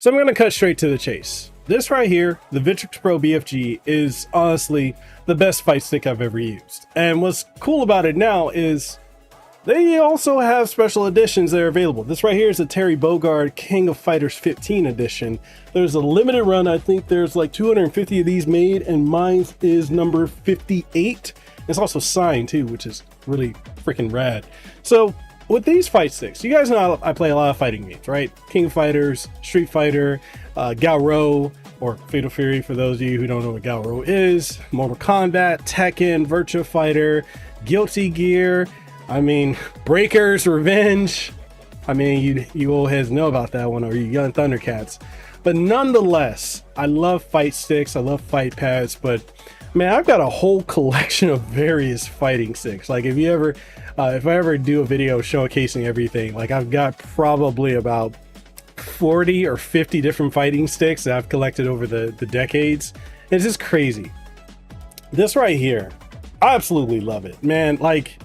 So I'm going to cut straight to the chase. This right here, the Victrix Pro BFG, is honestly the best fight stick I've ever used. And what's cool about it now is they also have special editions that are available. This right here is a Terry Bogard King of Fighters 15 edition. There's a limited run. I think there's like 250 of these made, and mine is number 58. It's also signed too, which is really freaking rad. So with these fight sticks, you guys know I play a lot of fighting games, right? King of Fighters, Street Fighter, Gaoro, or Fatal Fury for those of you who don't know what Gaoro is, Mortal Kombat, Tekken, Virtua Fighter, Guilty Gear, I mean, Breakers, Revenge. I mean, you old heads know about that one, or you young Thundercats. But nonetheless, I love fight sticks, I love fight pads, but man, I've got a whole collection of various fighting sticks. Like if I ever do a video showcasing everything, like I've got probably about 40 or 50 different fighting sticks that I've collected over the decades. It's just crazy. This right here, I absolutely love it, man. Like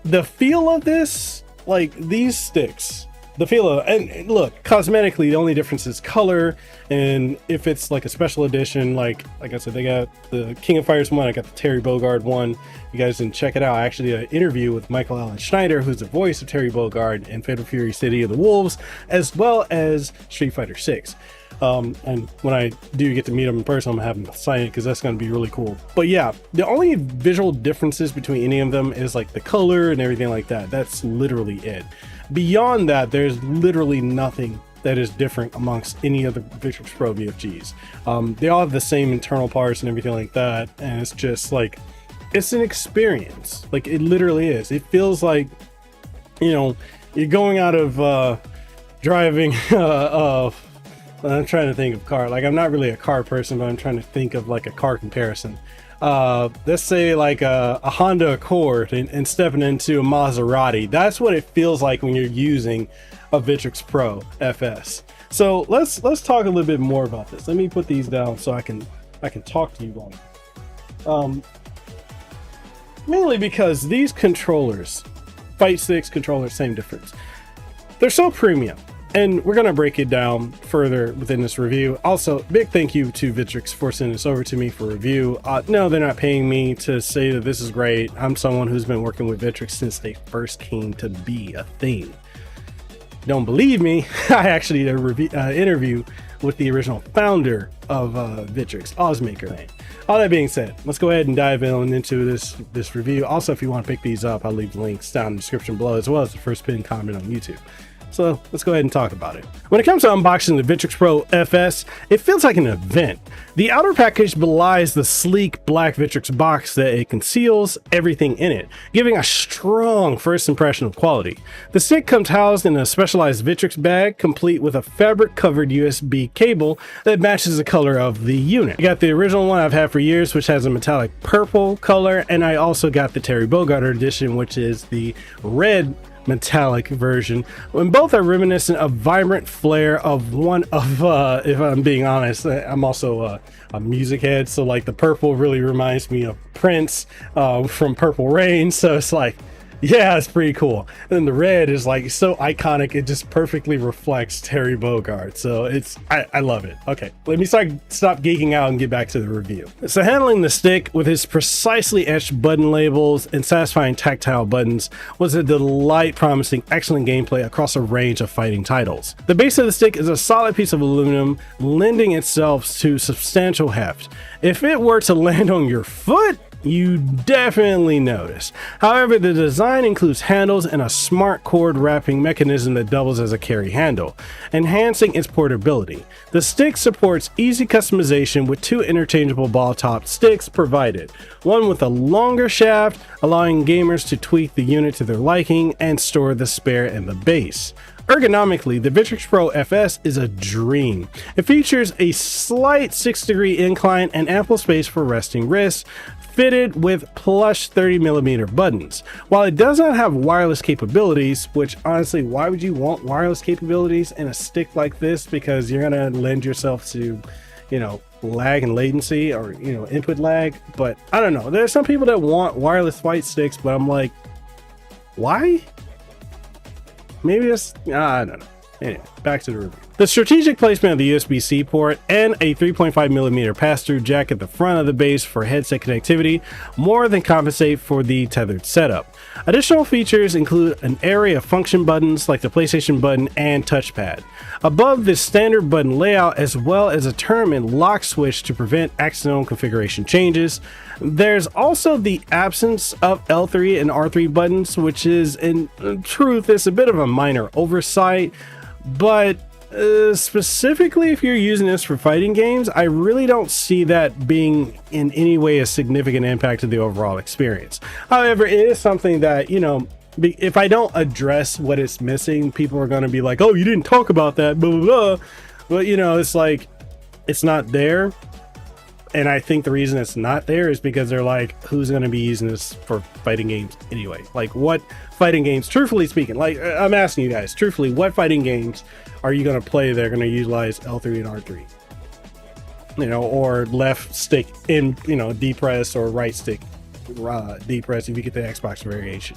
the feel of this, like these sticks, the feel of, and look, cosmetically, the only difference is color. And if it's like a special edition, like I said, they got the King of Fighters one, I got the Terry Bogard one. You guys can check it out. I actually did an interview with Michael Allen Schneider, who's the voice of Terry Bogard in Fatal Fury City of the Wolves, as well as Street Fighter 6. And when I do get to meet him in person, I'm gonna have him sign it because that's gonna be really cool. But yeah, the only visual differences between any of them is like the color and everything like that. That's literally it. Beyond that, there's literally nothing that is different amongst any of the Victrix Pro BFGs. They all have the same internal parts and everything like that, and it's just like, it's an experience. Like it literally is. It feels like, you know, you're going out of driving I'm trying to think of car. Like I'm not really a car person, but I'm trying to think of like a car comparison. Let's say like a Honda Accord and stepping into a Maserati. That's what it feels like when you're using a Victrix Pro FS. So let's talk a little bit more about this. Let me put these down so I can talk to you on. Mainly because these controllers, fight sticks controllers, same difference. They're so premium. And we're going to break it down further within this review. Also, big thank you to Victrix for sending this over to me for review. No, they're not paying me to say that this is great. I'm someone who's been working with Victrix since they first came to be a thing. Don't believe me? I actually did an interview with the original founder of Victrix, Ozmaker. All that being said, let's go ahead and dive into this review. Also, if you want to pick these up, I'll leave the links down in the description below, as well as the first pinned comment on YouTube. So let's go ahead and talk about it. When it comes to unboxing the Victrix Pro FS, it feels like an event. The outer package belies the sleek black Victrix box that it conceals everything in it, giving a strong first impression of quality. The stick comes housed in a specialized Victrix bag, complete with a fabric-covered USB cable that matches the color of the unit. I got the original one I've had for years, which has a metallic purple color, and I also got the Terry Bogard edition, which is the red metallic version, when both are reminiscent of vibrant flair of one of if I'm being honest, I'm also a music head, so like the purple really reminds me of Prince from Purple Rain, so it's like, yeah, it's pretty cool. And then the red is like so iconic, it just perfectly reflects Terry Bogard, so it's I love it. Okay, let me stop geeking out and get back to the review. So handling the stick with its precisely etched button labels and satisfying tactile buttons was a delight, promising excellent gameplay across a range of fighting titles. The base of the stick is a solid piece of aluminum, lending itself to substantial heft. If it were to land on your foot, you definitely notice. However, the design includes handles and a smart cord wrapping mechanism that doubles as a carry handle, enhancing its portability. The stick supports easy customization with two interchangeable ball-topped sticks provided, one with a longer shaft, allowing gamers to tweak the unit to their liking and store the spare in the base. Ergonomically, the Victrix Pro FS is a dream. It features a slight 6-degree incline and ample space for resting wrists, fitted with plush 30mm buttons. While it does not have wireless capabilities, which honestly, why would you want wireless capabilities in a stick like this? Because you're gonna lend yourself to, you know, lag and latency, or, you know, input lag. But I don't know, there's some people that want wireless fight sticks, but I'm like, why? Maybe it's, I don't know. Anyway, back to the review. The strategic placement of the USB-C port and a 3.5mm pass-through jack at the front of the base for headset connectivity more than compensate for the tethered setup. Additional features include an array of function buttons like the PlayStation button and touchpad. Above this standard button layout, as well as a tournament lock switch to prevent accidental configuration changes. There's also the absence of L3 and R3 buttons, which is in truth is a bit of a minor oversight, but specifically if you're using this for fighting games, I really don't see that being in any way a significant impact to the overall experience. However, it is something that, you know, if I don't address what it's missing, people are going to be like, oh, you didn't talk about that, blah, blah, blah. But, you know, it's like, it's not there. And I think the reason it's not there is because they're like, who's going to be using this for fighting games anyway? Like, what fighting games, truthfully speaking, like, I'm asking you guys, truthfully, what fighting games are you going to play that are going to utilize L3 and R3? You know, or left stick in, you know, D press, or right stick D press if you get the Xbox variation.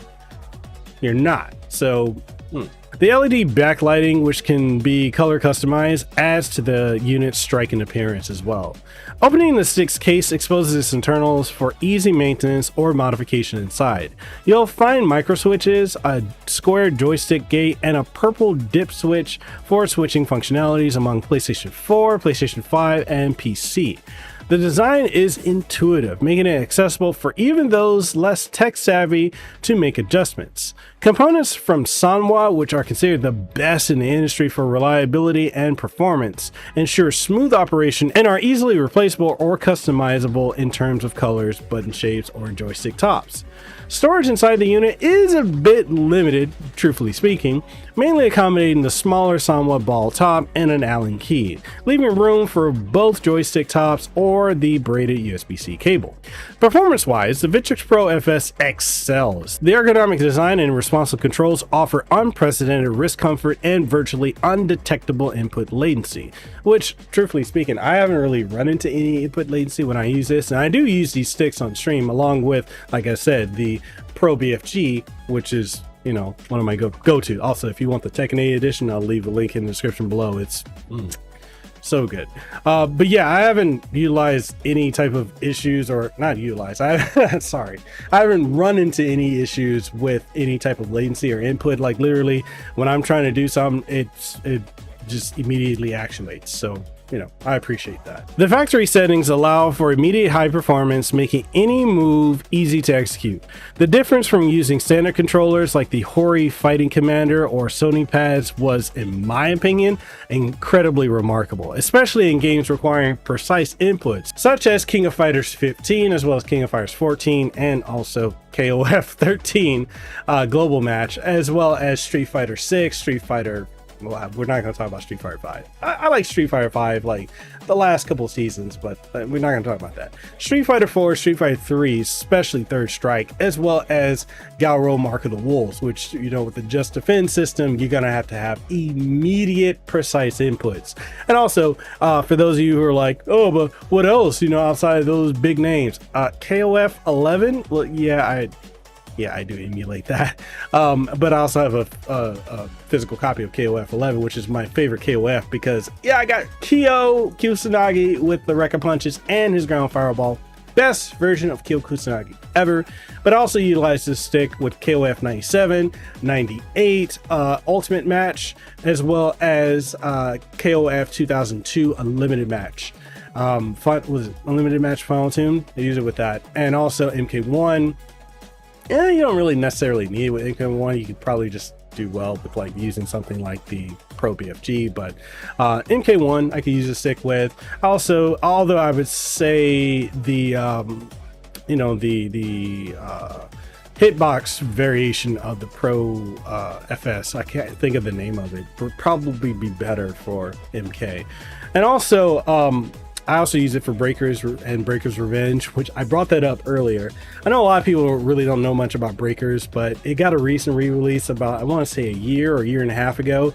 You're not. So, The LED backlighting, which can be color customized, adds to the unit's striking appearance as well. Opening the stick's case exposes its internals for easy maintenance or modification inside. You'll find micro switches, a square joystick gate, and a purple dip switch for switching functionalities among PlayStation 4, PlayStation 5, and PC. The design is intuitive, making it accessible for even those less tech savvy to make adjustments. Components from Sanwa, which are considered the best in the industry for reliability and performance, ensure smooth operation and are easily replaceable or customizable in terms of colors, button shapes, or joystick tops. Storage inside the unit is a bit limited, truthfully speaking, mainly accommodating the smaller Sanwa ball top and an Allen key, leaving room for both joystick tops or the braided USB-C cable. Performance-wise, the Victrix Pro FS excels. The ergonomic design and responsive controls offer unprecedented wrist comfort and virtually undetectable input latency, which, truthfully speaking, I haven't really run into any input latency when I use this, and I do use these sticks on stream along with, like I said, the Pro BFG, which is, you know, one of my go-to. Also, if you want the Tekken 8 edition, I'll leave a link in the description below. It's so good. But yeah, I haven't utilized any type of issues, or not utilized. Sorry, I haven't run into any issues with any type of latency or input. Like literally, when I'm trying to do something, it just immediately activates. So, you know, I appreciate that. The factory settings allow for immediate high performance, making any move easy to execute. The difference from using standard controllers like the Hori Fighting Commander or Sony pads was, in my opinion, incredibly remarkable, especially in games requiring precise inputs, such as King of Fighters 15, as well as King of Fighters 14, and also KOF 13 global match, as well as Street Fighter 6, Street Fighter. Well, we're not going to talk about Street Fighter 5. I like Street Fighter 5 like the last couple of seasons, but we're not going to talk about that. Street Fighter 4, Street Fighter 3, especially Third Strike, as well as Galro Mark of the Wolves, which, you know, with the Just Defend system, you're going to have immediate precise inputs. And also, for those of you who are like, oh, but what else, you know, outside of those big names? KOF 11? Well, yeah, I do emulate that, but I also have a physical copy of KOF 11, which is my favorite KOF because, yeah, I got Kyo Kusanagi with the Rekka punches and his ground fireball. Best version of Kyo Kusanagi ever, but I also utilized this stick with KOF 97, 98, Ultimate Match, as well as KOF 2002 Unlimited Match. Was it Unlimited Match Final Tune? I use it with that, and also MK1. Yeah, you don't really necessarily need it with MK1. You could probably just do well with like using something like the Pro BFG, but MK1 I could use a stick with. Also, although I would say the hitbox variation of the Pro FS, I can't think of the name of it, would probably be better for MK. And also I also use it for Breakers and Breakers Revenge, which I brought that up earlier. I know a lot of people really don't know much about Breakers, but it got a recent re-release about, I want to say a year or a year and a half ago.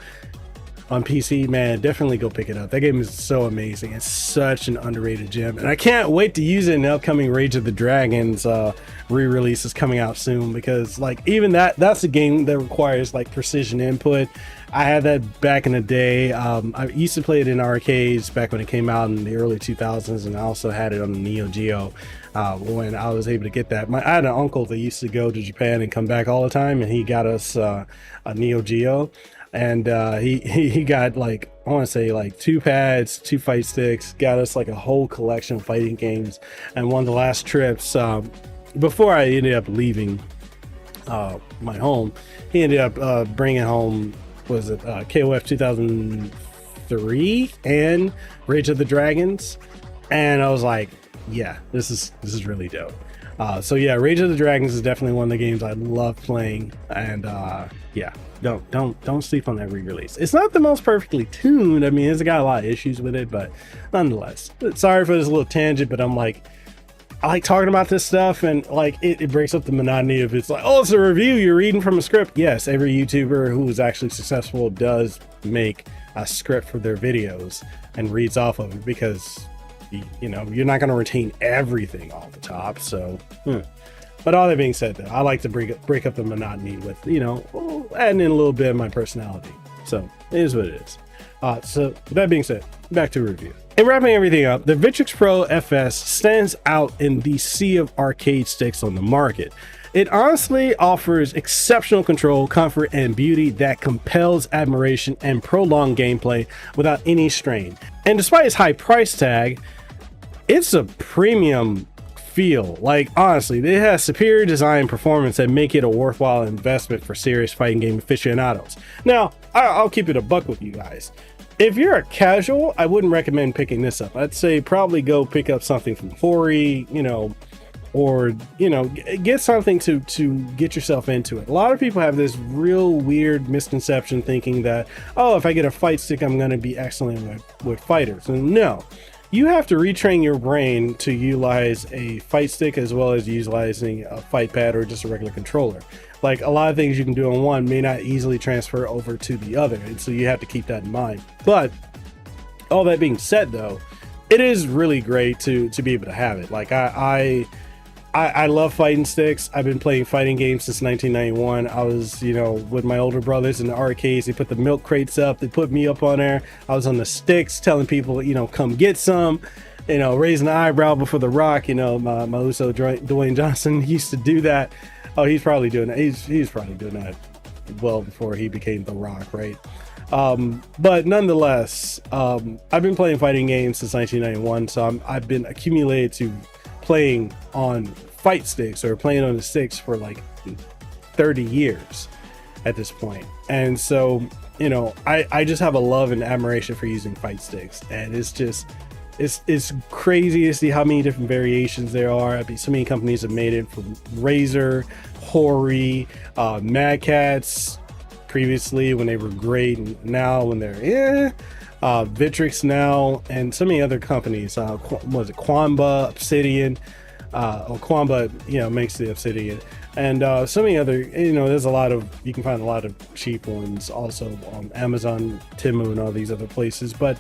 on PC, man, definitely go pick it up. That game is so amazing. It's such an underrated gem, and I can't wait to use it in the upcoming Rage of the Dragons re-release is coming out soon, because like even that's a game that requires like precision input. I had that back in the day. I used to play it in arcades back when it came out in the early 2000s, and I also had it on the Neo Geo when I was able to get that. I had an uncle that used to go to Japan and come back all the time, and he got us a Neo Geo, and he got like, I want to say like 2 pads, 2 fight sticks, got us like a whole collection of fighting games. And one of the last trips before I ended up leaving my home, he ended up bringing home, was it KOF 2003 and Rage of the Dragons, and I was like, yeah, this is really dope. So yeah, Rage of the Dragons is definitely one of the games I love playing, and yeah, don't sleep on that re-release. It's not the most perfectly tuned. I mean, it's got a lot of issues with it, but nonetheless, sorry for this little tangent, but I'm like, I like talking about this stuff, and like it breaks up the monotony of, it's like, oh, it's a review, you're reading from a script. Yes, every YouTuber who is actually successful does make a script for their videos and reads off of it, because you know, you're not going to retain everything off the top. So but all that being said, though, I like to break up the monotony with, you know, adding in a little bit of my personality. So it is what it is. So with that being said, back to review. And wrapping everything up, the Victrix Pro FS stands out in the sea of arcade sticks on the market. It honestly offers exceptional control, comfort, and beauty that compels admiration and prolonged gameplay without any strain. And despite its high price tag, it's a premium feel. Like, honestly, it has superior design and performance that make it a worthwhile investment for serious fighting game aficionados. Now, I'll keep it a buck with you guys. If you're a casual, I wouldn't recommend picking this up. I'd say probably go pick up something from Hori, you know, or, you know, get something to get yourself into it. A lot of people have this real weird misconception thinking that, oh, if I get a fight stick, I'm going to be excellent with fighters. And no, you have to retrain your brain to utilize a fight stick as well as utilizing a fight pad or just a regular controller. Like, a lot of things you can do on one may not easily transfer over to the other, and so you have to keep that in mind. But all that being said, though, it is really great to be able to have it. Like, I love fighting sticks. I've been playing fighting games since 1991. I was, you know, with my older brothers in the arcades. They put the milk crates up. They put me up on there. I was on the sticks telling people, you know, come get some. You know, raising the eyebrow before the Rock. You know, my Uso Dwayne Johnson used to do that. Oh, he's probably doing that. He's probably doing that well before he became the Rock, right? But nonetheless, I've been playing fighting games since 1991, so I've been accumulated to playing on fight sticks, or playing on the sticks, for like 30 years at this point. And so, you know, I just have a love and admiration for using fight sticks, and it's just, it's crazy to see how many different variations there are. I mean, so many companies have made it, from Razer, Hori, Mad Catz previously when they were great, and now when they're Victrix now, and so many other companies. Was it Quamba, Obsidian, or Quamba, you know, makes the Obsidian, and so many other, you know, there's a lot of, you can find a lot of cheap ones also on Amazon, Temu, and all these other places. But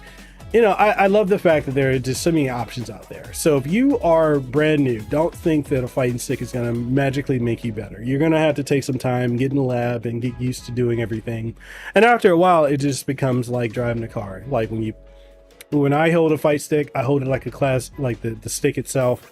you know, I love the fact that there are just so many options out there. So if you are brand new, don't think that a fighting stick is going to magically make you better. You're going to have to take some time, get in the lab, and get used to doing everything. And after a while, it just becomes like driving a car. Like when I hold a fight stick, I hold it like a class, like the stick itself.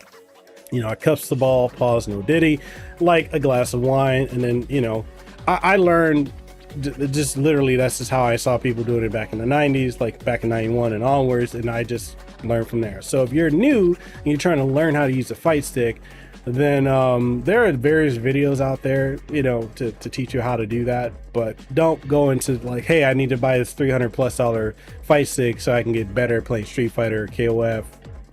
You know, I cups the ball, pause, no diddy, like a glass of wine. And then, you know, I learned, just literally, that's just how I saw people doing it back in the 90s, like back in 91 and onwards, and I just learned from there. So if you're new and you're trying to learn how to use a fight stick, then there are various videos out there, you know, to teach you how to do that. But don't go into like, hey, I need to buy this $300+ fight stick so I can get better at playing Street Fighter, KOF,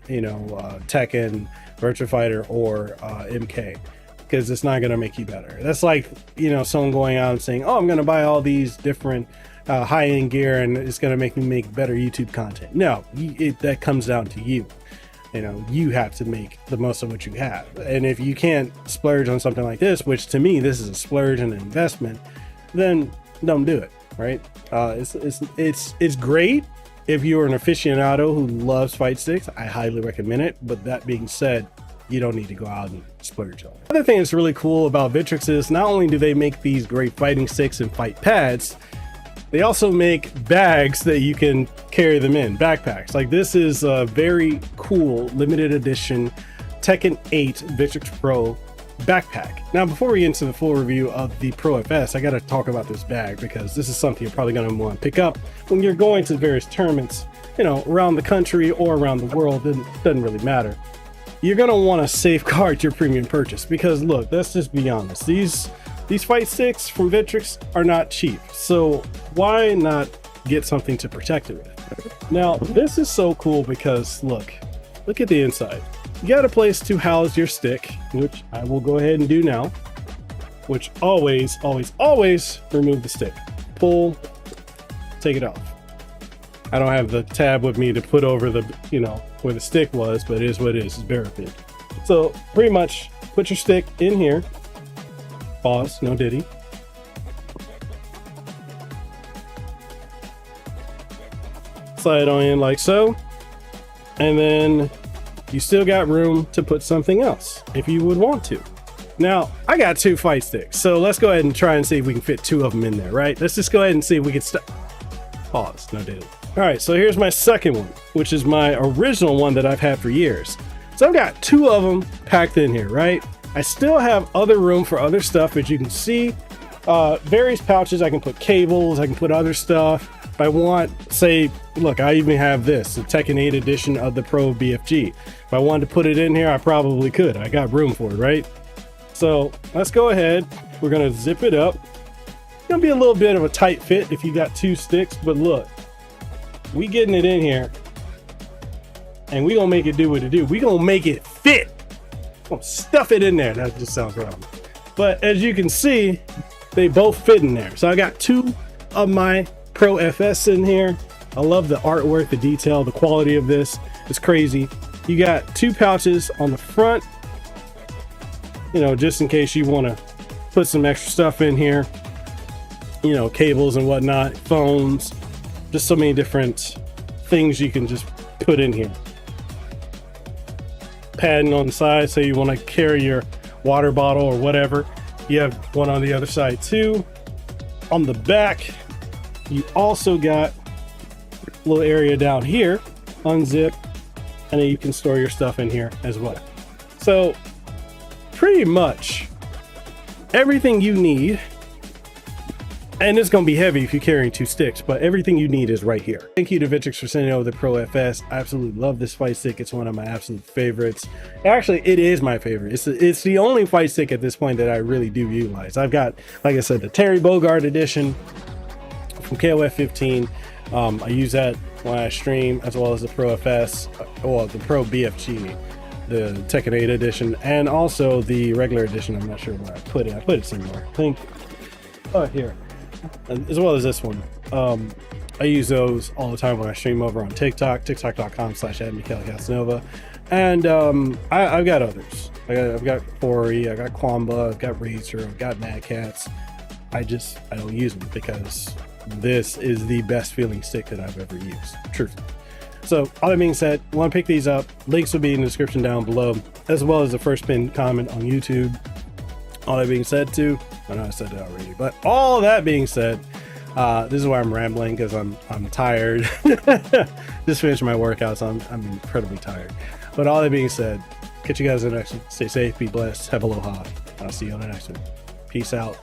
you know, Tekken, Virtua Fighter, or MK. Because it's not going to make you better. That's like, you know, someone going out and saying, oh, I'm going to buy all these different high-end gear and it's going to make me make better YouTube content. No, that comes down to you. You know, you have to make the most of what you have. And if you can't splurge on something like this, which to me, this is a splurge and an investment, then don't do it. right? It's great if you're an aficionado who loves fight sticks. I highly recommend it. But that being said, you don't need to go out and splurge on it. Another thing that's really cool about Victrix is not only do they make these great fighting sticks and fight pads, they also make bags that you can carry them in, backpacks. Like this is a very cool limited edition Tekken 8 Victrix Pro backpack. Now, before we get into the full review of the Pro FS, I got to talk about this bag because this is something you're probably going to want to pick up when you're going to various tournaments, you know, around the country or around the world. It doesn't really matter. You're going to want to safeguard your premium purchase because look, let's just be honest. These fight sticks from Victrix are not cheap. So why not get something to protect it with? Now, this is so cool because look at the inside. You got a place to house your stick, which I will go ahead and do now, which always remove the stick. Pull, take it off. I don't have the tab with me to put over the, you know, where the stick was, but it is what it is. It's bare bit. So pretty much put your stick in here. Pause, no diddy. Slide it on in like so. And then you still got room to put something else if you would want to. Now, I got 2 fight sticks, so let's go ahead and try and see if we can fit 2 of them in there, right? Let's just go ahead and see if we can pause, no diddy. All right, so here's my second one, which is my original one that I've had for years. So I've got 2 of them packed in here, right? I still have other room for other stuff, as you can see. Various pouches, I can put cables, I can put other stuff. If I want, say, look, I even have this, the Tekken 8 edition of the Pro BFG. If I wanted to put it in here, I probably could. I got room for it, right? So let's go ahead. We're gonna zip it up. It's gonna be a little bit of a tight fit if you got 2 sticks, but look, we getting it in here and we gonna make it do what it do. We gonna make it fit. Gonna stuff it in there. That just sounds wrong. But as you can see, they both fit in there. So I got 2 of my Pro FS in here. I love the artwork, the detail, the quality of this is crazy. You got 2 pouches on the front, you know, just in case you want to put some extra stuff in here, you know, cables and whatnot, phones, just so many different things you can just put in here. Padding on the side, so you want to carry your water bottle or whatever. You have one on the other side too. On the back, you also got a little area down here, unzip, and then you can store your stuff in here as well. So pretty much everything you need, and it's going to be heavy if you're carrying 2 sticks, but everything you need is right here. Thank you to Victrix for sending over the Pro FS. I absolutely love this fight stick. It's one of my absolute favorites. Actually, it is my favorite. It's the only fight stick at this point that I really do utilize. I've got, like I said, the Terry Bogard edition from KOF 15. I use that when I stream, as well as the Pro FS, or the Pro BFG, the Tekken 8 edition, and also the regular edition. I'm not sure where I put it. I put it somewhere. I think, oh, here. As well as this one. I use those all the time when I stream over on TikTok, tiktok.com/Mekel Kasanova. And I've got others. I've got Corey, I got Kwamba, I've got Razor, I've got Mad Cats. I don't use them because this is the best feeling stick that I've ever used. Truthfully. So all that being said, want to pick these up. Links will be in the description down below, as well as the first pinned comment on YouTube. All that being said too, I know I said it already, but all that being said, this is why I'm rambling, because I'm tired. Just finished my workout, so I'm incredibly tired. But all that being said, catch you guys in the next one. Stay safe, be blessed, have aloha. I'll see you on the next one. Peace out.